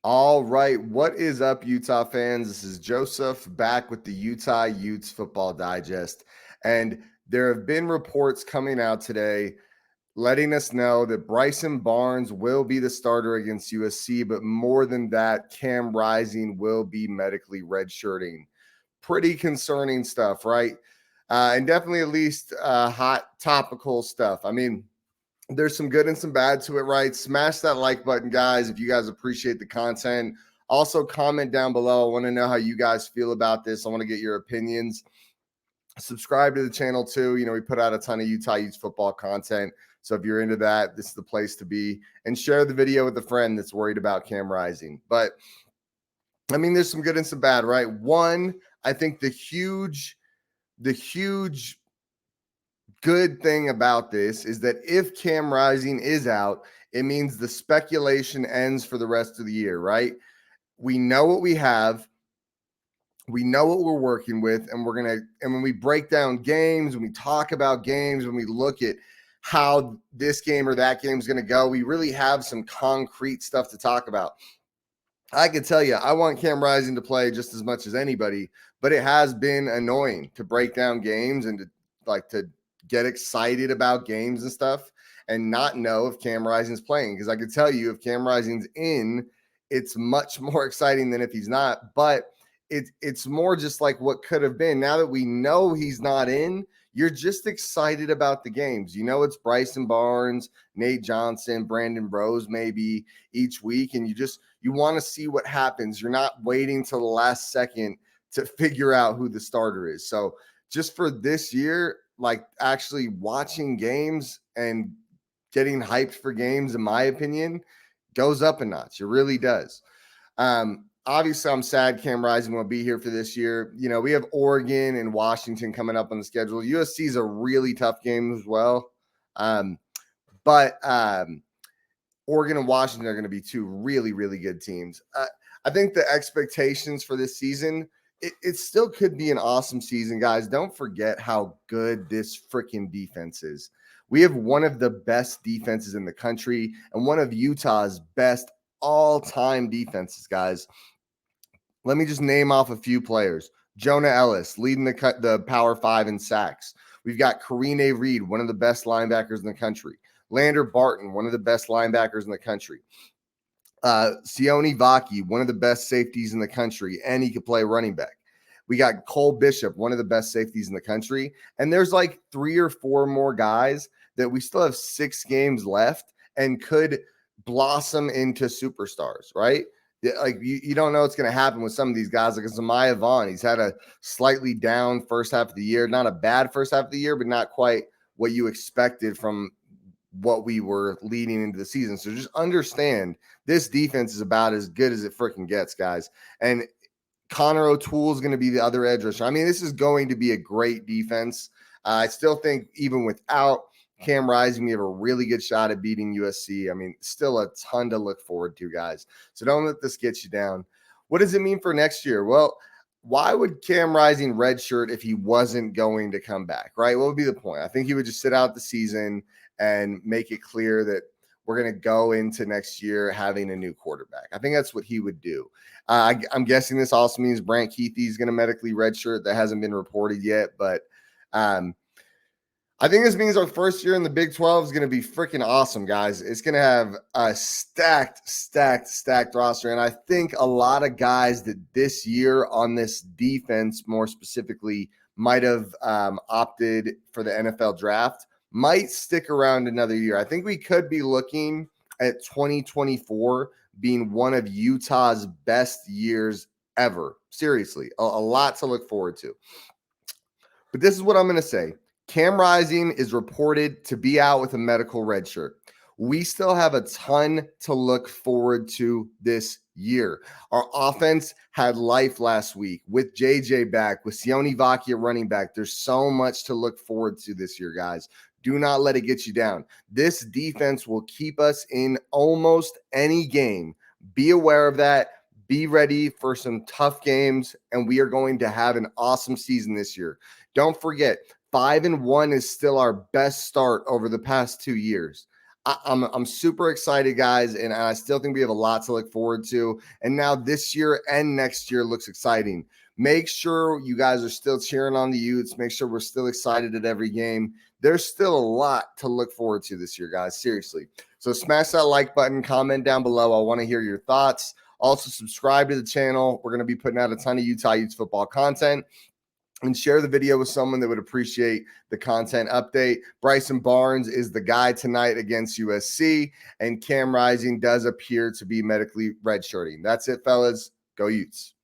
All right, what is up, Utah fans? This is Joseph back with the Utah Utes Football Digest. And there have been reports coming out today letting us know that Bryson Barnes will be the starter against USC, but more than that, Cam Rising will be medically redshirting. Pretty concerning stuff, right? And definitely at least hot topical stuff. I mean, there's some good and some bad to it, right? Smash that like button, guys, if you guys appreciate the content. Also, comment down below. I want to know how you guys feel about this. I want to get your opinions. Subscribe to the channel too. You know, we put out a ton of Utah Utes football content. So if you're into that, this is the place to be. And share the video with a friend that's worried about Cam Rising. But I mean, there's some good and some bad, right? One, I think the huge good thing about this is that if Cam Rising is out, it means the speculation ends for the rest of the year, right? We know what we have. We know what we're working with, and when we break down games, when we talk about games, when we look at how this game or that game is going to go, we really have some concrete stuff to talk about. I can tell you, I want Cam Rising to play just as much as anybody, but it has been annoying to break down games and to get excited about games and stuff and not know if Cam Rising's playing. Because I can tell you, if Cam Rising's in, it's much more exciting than if he's not. But it's more just like what could have been. Now that we know he's not in, you're just excited about the games. You know, it's Bryson Barnes, Nate Johnson, Brandon Rose maybe each week, and you want to see what happens. You're not waiting till the last second to figure out who the starter is. So just for this year, like actually watching games and getting hyped for games, in my opinion, goes up a notch. It really does. Obviously, I'm sad Cam Rising won't be here for this year. You know, we have Oregon and Washington coming up on the schedule. USC is a really tough game as well. But Oregon and Washington are going to be two really, really good teams. I think the expectations for this season, it still could be an awesome season, guys. Don't forget how good this freaking defense is. We have one of the best defenses in the country and one of Utah's best all-time defenses, guys. Let me just name off a few players. Jonah Ellis leading the Power 5 in sacks. We've got Karine Reed, one of the best linebackers in the country. Lander Barton, one of the best linebackers in the country. Sione Vaki, one of the best safeties in the country, and he could play running back. We got Cole Bishop, one of the best safeties in the country. And there's like 3 or 4 more guys that we still have 6 games left and could blossom into superstars, right? Like you don't know what's going to happen with some of these guys. Like Zamaya Vaughn, he's had a slightly down first half of the year, not a bad first half of the year, but not quite what you expected from what we were leading into the season. So just understand this defense is about as good as it freaking gets, guys. And Connor O'Toole is going to be the other edge rusher. I mean, this is going to be a great defense. I still think even without Cam Rising, we have a really good shot at beating USC. I mean, still a ton to look forward to, guys. So don't let this get you down. What does it mean for next year? Well, why would Cam Rising redshirt if he wasn't going to come back, right? What would be the point? I think he would just sit out the season and make it clear that we're going to go into next year having a new quarterback. I think that's what he would do. I'm guessing this also means Brant Keithy is going to medically redshirt. That hasn't been reported yet, but I think this means our first year in the Big 12 is going to be freaking awesome, guys. It's going to have a stacked roster. And I think a lot of guys that this year on this defense, more specifically, might have opted for the NFL draft, might stick around another year. I think we could be looking at 2024 being one of Utah's best years ever. Seriously, a lot to look forward to. But this is what I'm going to say. Cam Rising is reported to be out with a medical red shirt. We still have a ton to look forward to this year. Our offense had life last week with JJ back, with Sione Vaki at running back. There's so much to look forward to this year, guys. Do not let it get you down. This defense will keep us in almost any game. Be aware of that. Be ready for some tough games, and we are going to have an awesome season this year. Don't forget, 5-1 is still our best start over the past 2 years. I'm super excited, guys, and I still think we have a lot to look forward to. And now this year and next year looks exciting. Make sure you guys are still cheering on the Utes. Make sure we're still excited at every game. There's still a lot to look forward to this year, guys. Seriously. So smash that like button, comment down below. I want to hear your thoughts. Also, subscribe to the channel. We're going to be putting out a ton of Utah Utes football content. And share the video with someone that would appreciate the content update. Bryson Barnes is the guy tonight against USC, and Cam Rising does appear to be medically redshirting. That's it, fellas. Go Utes.